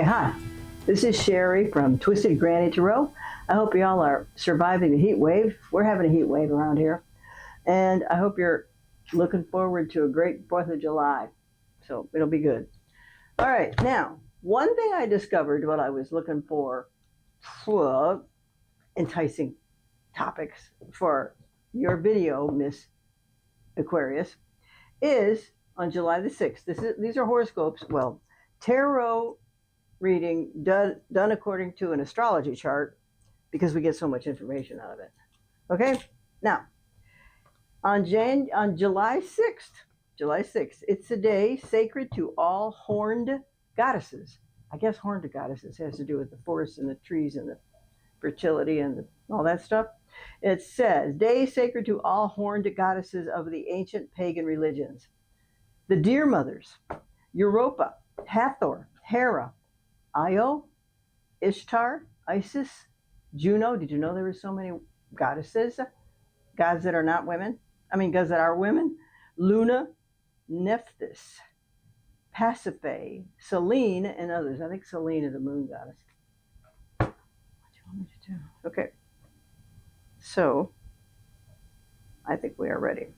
Hi. This is Sherry from Twisted Granny Tarot. I hope you all are surviving the heat wave. We're having a heat wave around here. And I hope you're looking forward to a great 4th of July. So it'll be good. All right. Now, one thing I discovered while I was looking for enticing topics for your video, Miss Aquarius, is on July the 6th. These are horoscopes. Well, tarot reading done according to an astrology chart because we get so much information out of it. Okay? Now, on July 6th, it's a day sacred to all horned goddesses. I guess horned goddesses has to do with the forests and the trees and the fertility and all that stuff. It says, day sacred to all horned goddesses of the ancient pagan religions. The Deer Mothers, Europa, Hathor, Hera, Io, Ishtar, Isis, Juno. Did you know there were so many goddesses? Gods that are not women? Gods that are women. Luna, Nephthys, Pasiphae, Selene, and others. I think Selene is a moon goddess. What do you want me to do? Okay. So, I think we are ready.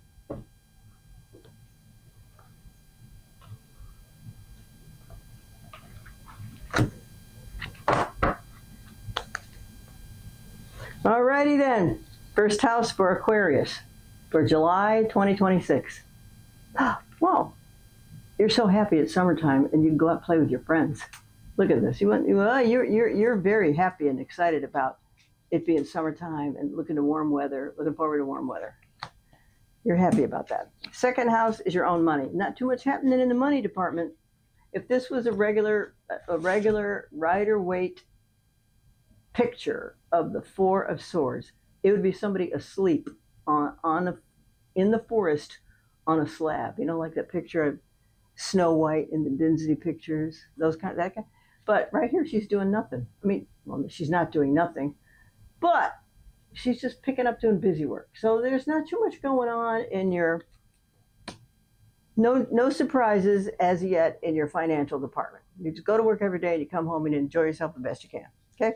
Alrighty then. First house for Aquarius for July 2026. Wow. You're so happy it's summertime and you can go out and play with your friends. Look at this. You're very happy and excited about it being summertime and looking forward to warm weather. You're happy about that. Second house is your own money. Not too much happening in the money department. If this was a regular Rider-Waite picture of the Four of Swords, it would be somebody asleep in the forest on a slab. You know, like that picture of Snow White in the Disney pictures, that kind. But right here, she's doing nothing. She's not doing nothing, but she's just picking up doing busy work. So there's not too much going on in your no surprises as yet in your financial department. You just go to work every day and you come home and enjoy yourself the best you can. Okay.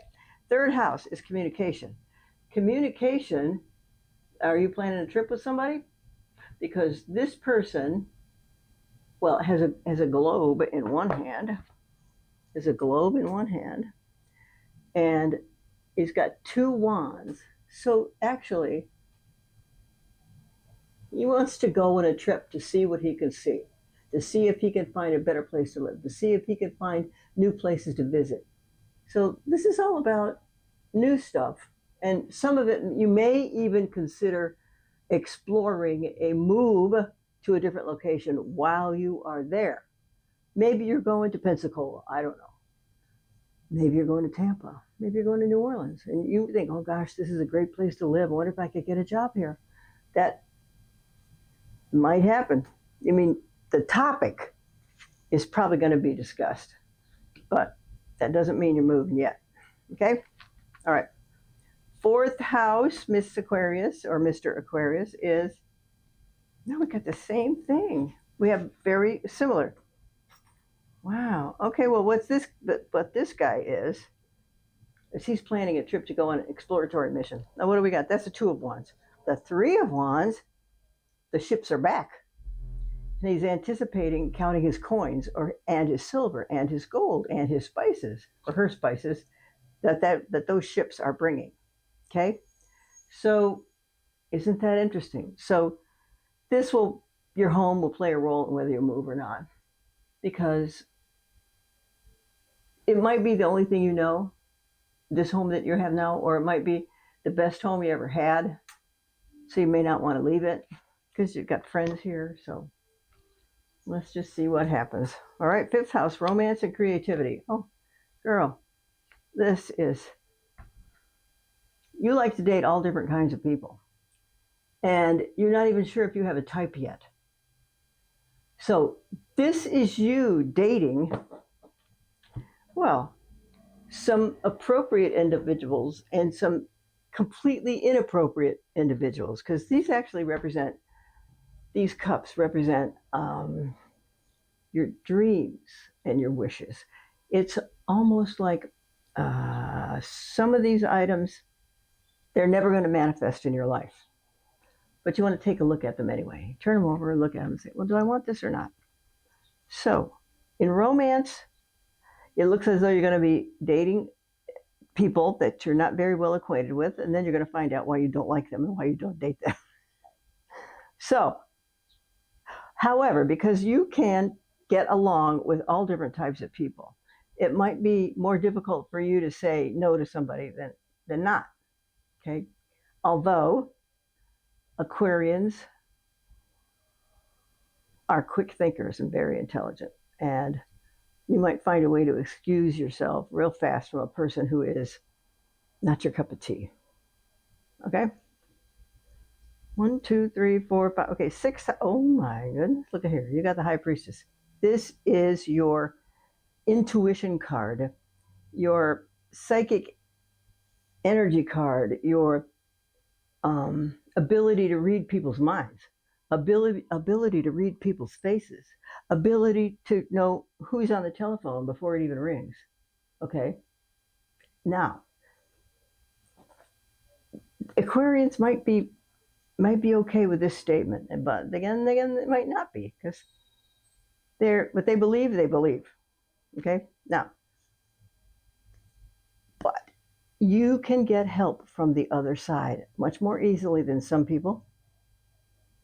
Third house is communication. Communication, are you planning a trip with somebody? Because this person, has a globe in one hand. There's a globe in one hand. And he's got two wands. So actually, he wants to go on a trip to see what he can see. To see if he can find a better place to live. To see if he can find new places to visit. So this is all about new stuff, and some of it you may even consider exploring a move to a different location while you are there. Maybe you're going to Pensacola, I don't know. Maybe you're going to Tampa. Maybe you're going to New Orleans, and you think, oh gosh, this is a great place to live. I wonder if I could get a job here. That might happen. The topic is probably going to be discussed, but that doesn't mean you're moving yet. Okay? All right. Fourth house, Miss Aquarius or Mr. Aquarius is, now we got the same thing. We have very similar. Wow. Okay, well, what this guy is he's planning a trip to go on an exploratory mission. Now, what do we got? That's the Two of Wands. The Three of Wands, the ships are back. And he's anticipating counting his coins and his silver and his gold and his spices, or her spices, that those ships are bringing. Okay? So, isn't that interesting? So, your home will play a role in whether you move or not. Because it might be the only thing you know, this home that you have now, or it might be the best home you ever had. So you may not want to leave it because you've got friends here. So let's just see what happens. All right, fifth house, romance and creativity. Oh, girl, you like to date all different kinds of people. And you're not even sure if you have a type yet. So this is you dating, some appropriate individuals and some completely inappropriate individuals, because these cups represent your dreams and your wishes. It's almost like some of these items, they're never going to manifest in your life. But you want to take a look at them anyway. Turn them over and look at them and say, well, do I want this or not? So, in romance, it looks as though you're going to be dating people that you're not very well acquainted with, and then you're going to find out why you don't like them and why you don't date them. So, however, because you can get along with all different types of people, it might be more difficult for you to say no to somebody than not. Okay? Although Aquarians are quick thinkers and very intelligent, and you might find a way to excuse yourself real fast from a person who is not your cup of tea. Okay? 1, 2, 3, 4, 5. Okay, 6. Oh my goodness. Look at here. You got the High Priestess. This is your intuition card, your psychic energy card, your ability to read people's minds, ability to read people's faces, ability to know who's on the telephone before it even rings. Okay? Now, Aquarians might be okay with this statement, but again, it might not be, because what they believe. Okay? Now, but you can get help from the other side much more easily than some people,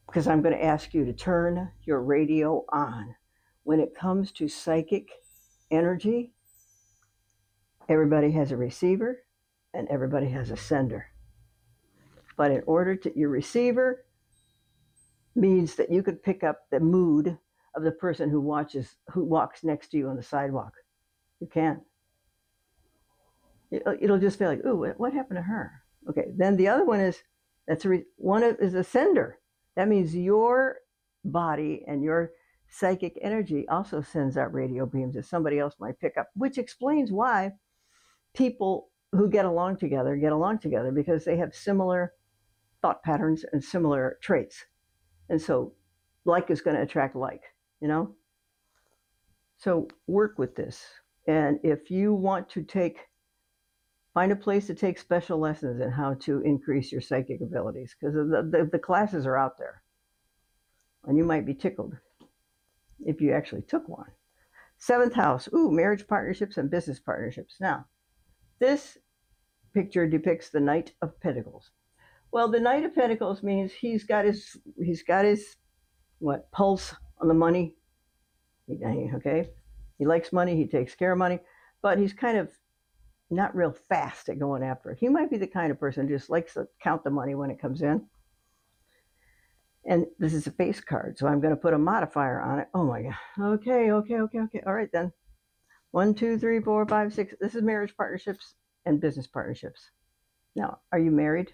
because I'm going to ask you to turn your radio on. When it comes to psychic energy, everybody has a receiver and everybody has a sender. But in order to, your receiver means that you could pick up the mood of the person who walks next to you on the sidewalk. You can. It'll just feel like, ooh, what happened to her? Okay, then the other one is, is a sender. That means your body and your psychic energy also sends out radio beams that somebody else might pick up, which explains why people who get along together, because they have similar thought patterns and similar traits. And so like is going to attract like, you know? So work with this. And if you want to find a place to take special lessons in how to increase your psychic abilities, because the classes are out there. And you might be tickled if you actually took one. 7th house, marriage partnerships and business partnerships. Now, this picture depicts the Knight of Pentacles. Well, the Knight of Pentacles means he's got his pulse on the money. Okay, he likes money, he takes care of money, but he's kind of not real fast at going after it. He might be the kind of person who just likes to count the money when it comes in. And this is a face card, so I'm going to put a modifier on it. Oh my God. Okay. All right then. 1, 2, 3, 4, 5, 6. This is marriage partnerships and business partnerships. Now, are you married?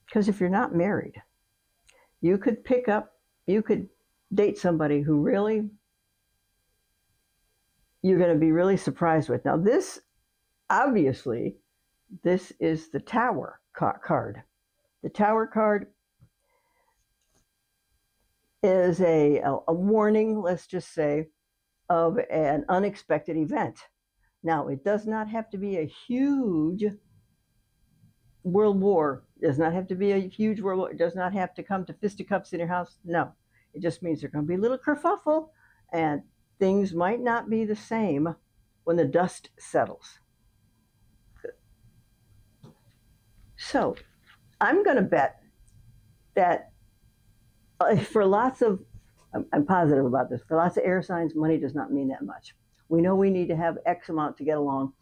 Because if you're not married, you could date somebody who really you're going to be really surprised with. Now, this is the Tower card. The Tower card is a warning, let's just say, of an unexpected event. Now, it does not have to be a huge world war. It does not have to be a huge world war. It does not have to come to fisticuffs in your house. No, it just means there's going to be a little kerfuffle, and things might not be the same when the dust settles. So, I'm going to bet that I'm positive about this, for lots of air signs, money does not mean that much. We know we need to have X amount to get along,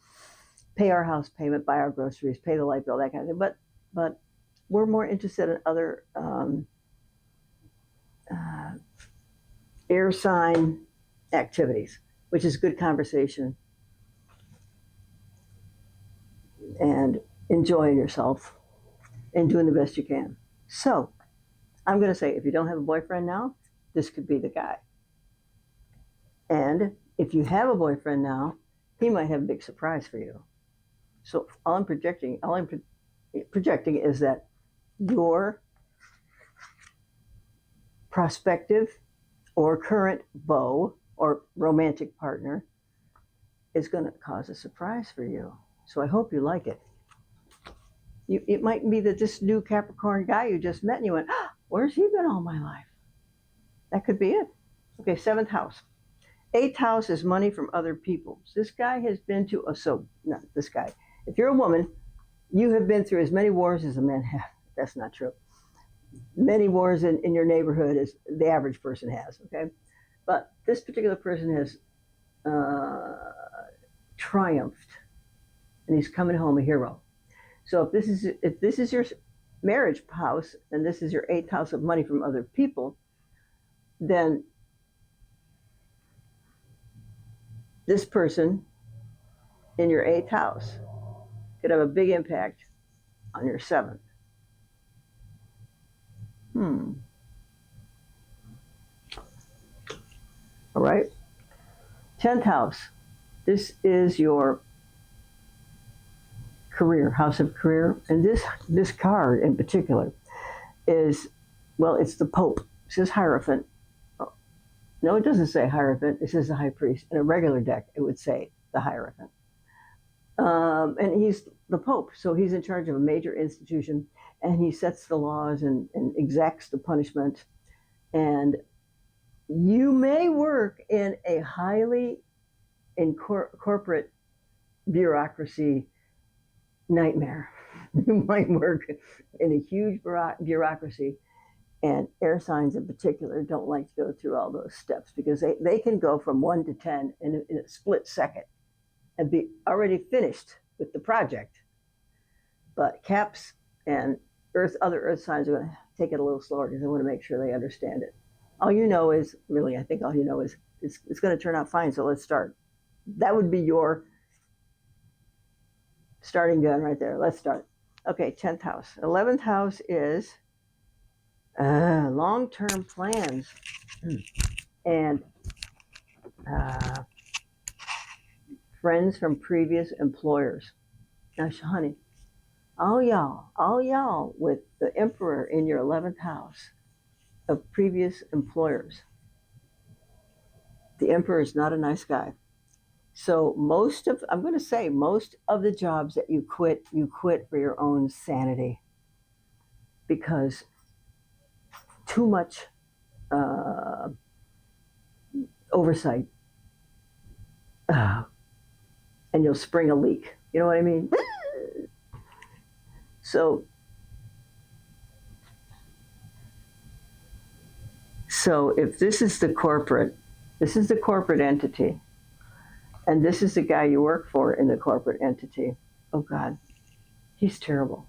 pay our house payment, buy our groceries, pay the light bill, that kind of thing. But we're more interested in other air sign activities, which is good conversation and enjoying yourself and doing the best you can. So I'm going to say, if you don't have a boyfriend now, this could be the guy. And if you have a boyfriend now, he might have a big surprise for you. So all I'm projecting is that your prospective or current beau or romantic partner is going to cause a surprise for you. So I hope you like it. It might be that this new Capricorn guy you just met and you went, oh, where's he been all my life? That could be it. Okay, seventh house. Eighth house is money from other people. So this guy has been to, not this guy. If you're a woman, you have been through as many wars as a man has. That's not true. Many wars in your neighborhood as the average person has, okay? But this particular person has triumphed, and he's coming home a hero. So if this is your marriage house, and this is your eighth house of money from other people, then this person in your eighth house could have a big impact on your seventh. All right. 10th house. This is your career, house of career. And this card in particular is, well, it's the Pope. It says Hierophant. No, it doesn't say Hierophant. It says the High Priest. In a regular deck, it would say the Hierophant. And he's the Pope, so he's in charge of a major institution, and he sets the laws and exacts the punishment. And you may work in a highly corporate bureaucracy nightmare. You might work in a huge bureaucracy, and air signs in particular don't like to go through all those steps because they can go from 1 to 10 in a split second and be already finished with the project. But Caps and other earth signs are going to take it a little slower because they want to make sure they understand it. All you know is, really, I think all you know is it's going to turn out fine, so let's start. That would be your starting gun right there. Let's start. Okay, 10th house. 11th house is long-term plans and friends from previous employers. Now, honey, all y'all with the Emperor in your 11th house of previous employers. The Emperor is not a nice guy. So I'm going to say most of the jobs that you quit for your own sanity because too much oversight and you'll spring a leak. You know what I mean? So if this is the corporate entity, and this is the guy you work for in the corporate entity, oh God, he's terrible.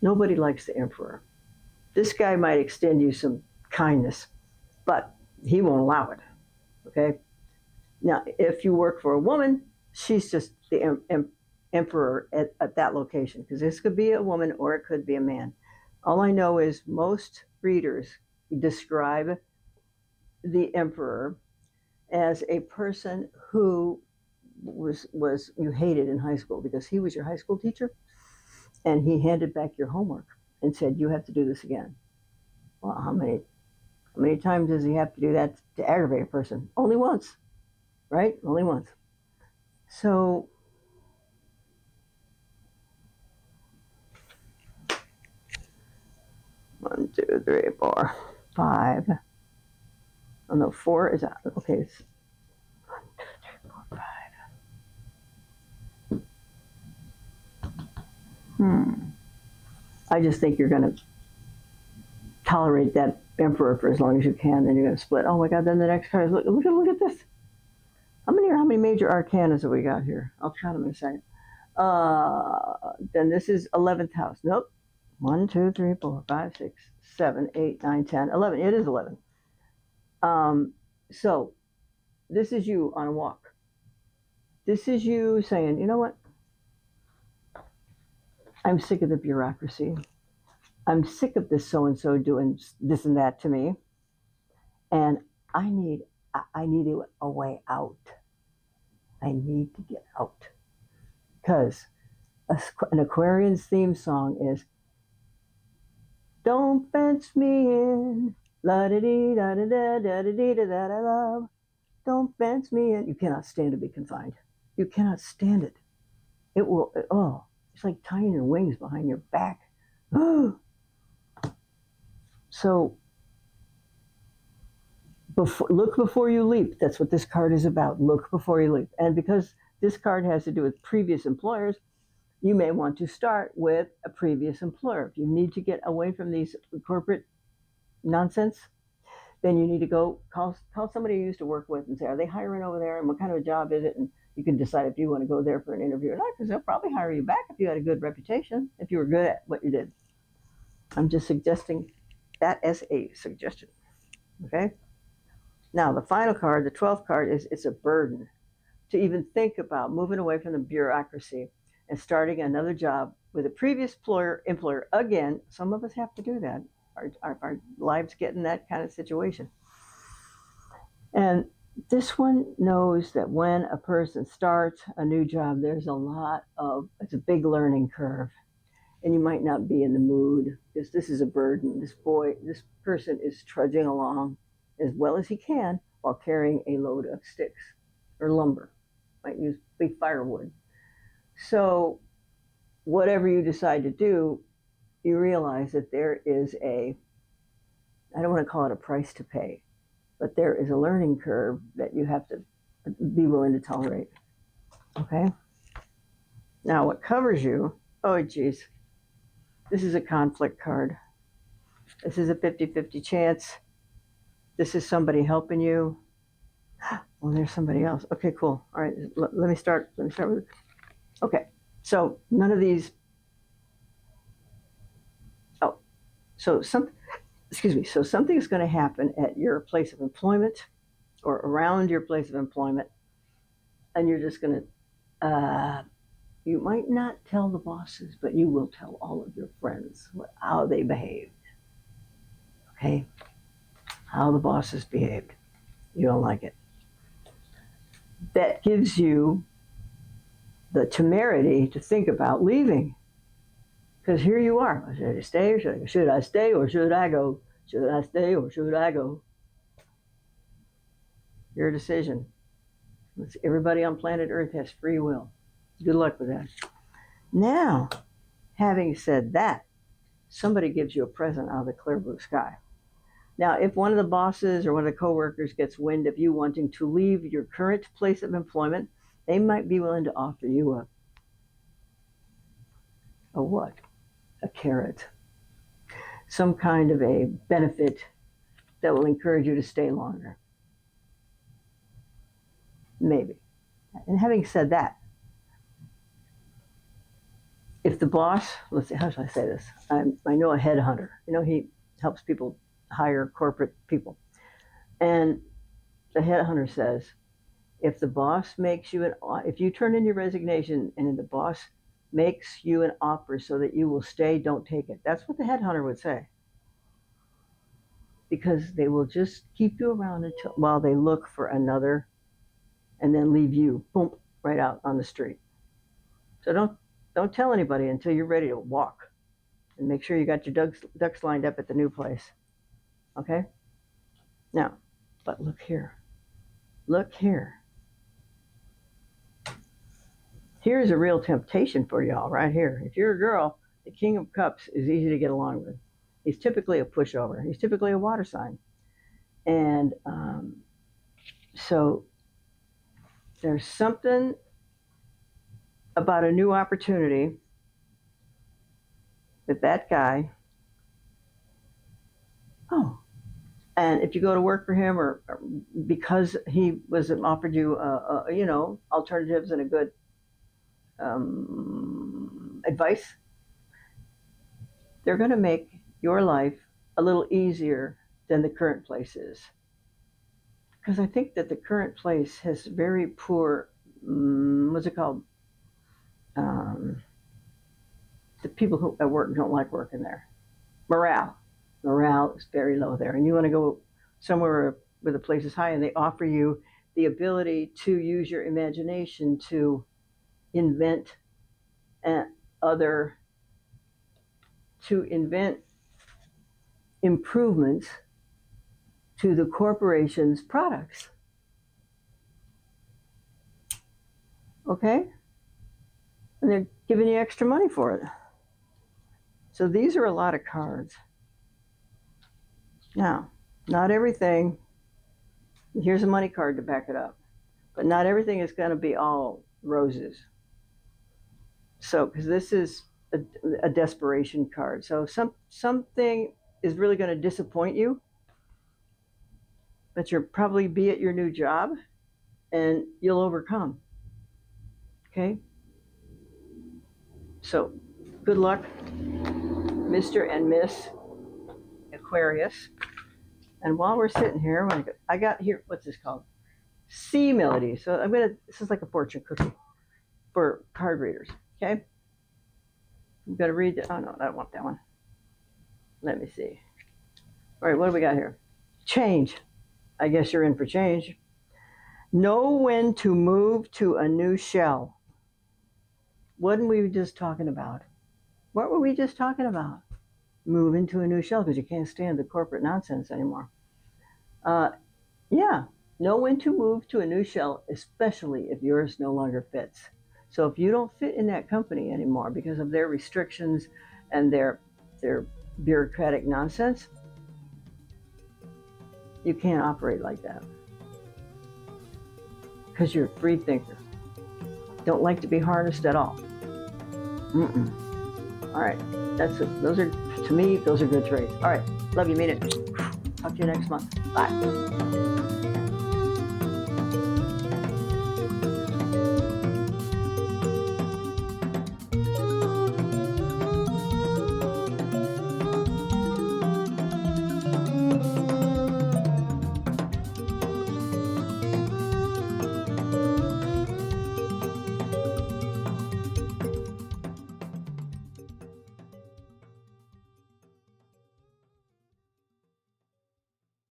Nobody likes the Emperor. This guy might extend you some kindness, but he won't allow it, okay? Now, if you work for a woman, she's just the Emperor at that location, because this could be a woman or it could be a man. All I know is most readers describe the Emperor as a person who was you hated in high school because he was your high school teacher and he handed back your homework and said, you have to do this again. Well, how many times does he have to do that to aggravate a person? Only once, right? Only once. So one, two, three, four, five. Oh no, 4 is out. Okay. 1, 2, 3, 4, 5. I just think you're going to tolerate that Emperor for as long as you can, then you're going to split. Oh my God! Then the next card is look at this. How many major arcanas have we got here? I'll count them in a second. Then this is 11th house. Nope. 1, 2, 3, 4, 5, 6, 7, 8, 9, 10, 11. It is 11. So this is you on a walk. This is you saying, you know what? I'm sick of the bureaucracy. I'm sick of this so-and-so doing this and that to me. And I need a way out. I need to get out. Because an Aquarian's theme song is, don't fence me in, la-da-dee-da-da-da-da-da-dee-da-da-da-da. Don't fence me in. You cannot stand to be confined. You cannot stand it. It will, oh, it's like tying your wings behind your back. So look before you leap. That's what this card is about. Look before you leap. And because this card has to do with previous employers, you may want to start with a previous employer. If you need to get away from these corporate nonsense, then you need to go call somebody you used to work with and say, are they hiring over there? And what kind of a job is it? And you can decide if you want to go there for an interview or not, because they'll probably hire you back if you had a good reputation, if you were good at what you did. I'm just suggesting that as a suggestion. Okay? Now, the final card, the 12th card, is it's a burden to even think about moving away from the bureaucracy and starting another job with a previous employer again. Some of us have to do that. Our lives get in that kind of situation. And this one knows that when a person starts a new job, it's a big learning curve. And you might not be in the mood because this is a burden. This person is trudging along as well as he can while carrying a load of sticks or lumber. Might use big firewood. So whatever you decide to do, you realize that there is I don't want to call it a price to pay, but there is a learning curve that you have to be willing to tolerate. Okay? Now, what covers you, oh, geez, this is a conflict card. This is a 50-50 chance. This is somebody helping you. Well, there's somebody else. Okay, cool. All right, let me start with, okay, so none of these, so something is going to happen at your place of employment or around your place of employment, and you're just going to, you might not tell the bosses, but you will tell all of your friends how they behaved. Okay? How the bosses behaved. You don't like it. That gives you the temerity to think about leaving. Because here you are. Should I stay or should I go? Should I stay or should I go? Should I stay or should I go? Your decision. Everybody on planet Earth has free will. Good luck with that. Now, having said that, somebody gives you a present out of the clear blue sky. Now, if one of the bosses or one of the coworkers gets wind of you wanting to leave your current place of employment, they might be willing to offer you a what? A carrot. Some kind of a benefit that will encourage you to stay longer. Maybe. And having said that, if the boss, let's see, how should I say this? I know a headhunter. He helps people hire corporate people. And the headhunter says, if the boss makes you if you turn in your resignation and the boss makes you an offer so that you will stay, don't take it. That's what the headhunter would say. Because they will just keep you around while they look for another and then leave you, boom, right out on the street. So don't tell anybody until you're ready to walk. And make sure you got your ducks lined up at the new place. Okay? Now, but look here. Look here. Here's a real temptation for y'all right here. If you're a girl, the King of Cups is easy to get along with. He's typically a pushover. He's typically a water sign. And so there's something about a new opportunity with that guy. Oh, and if you go to work for him or because he was offered you, alternatives and a good advice, they're going to make your life a little easier than the current place is. Because I think that the current place has very poor, what's it called? The people who at work don't like working there. Morale is very low there. And you want to go somewhere where the place is high and they offer you the ability to use your imagination to invent improvements to the corporation's products. Okay? And they're giving you extra money for it. So these are a lot of cards. Now, not everything, here's a money card to back it up, but not everything is going to be all roses. So, because this is a desperation card. So something is really going to disappoint you, but you'll probably be at your new job and you'll overcome. Okay? So, good luck, Mr. and Miss Aquarius. And while we're sitting here, I got here, what's this called? Sea Melody. So this is like a fortune cookie for card readers. Okay? I'm going to read oh no, I don't want that one. Let me see. All right, what do we got here? Change. I guess you're in for change. Know when to move to a new shell. What were we just talking about? What were we just talking about? Move into a new shell because you can't stand the corporate nonsense anymore. Yeah, know when to move to a new shell, especially if yours no longer fits. So if you don't fit in that company anymore because of their restrictions and their bureaucratic nonsense, you can't operate like that because you're a free thinker. Don't like to be harnessed at all. All right, that's it. Those are, to me, those are good traits. All right, love you, mean it. Talk to you next month. Bye.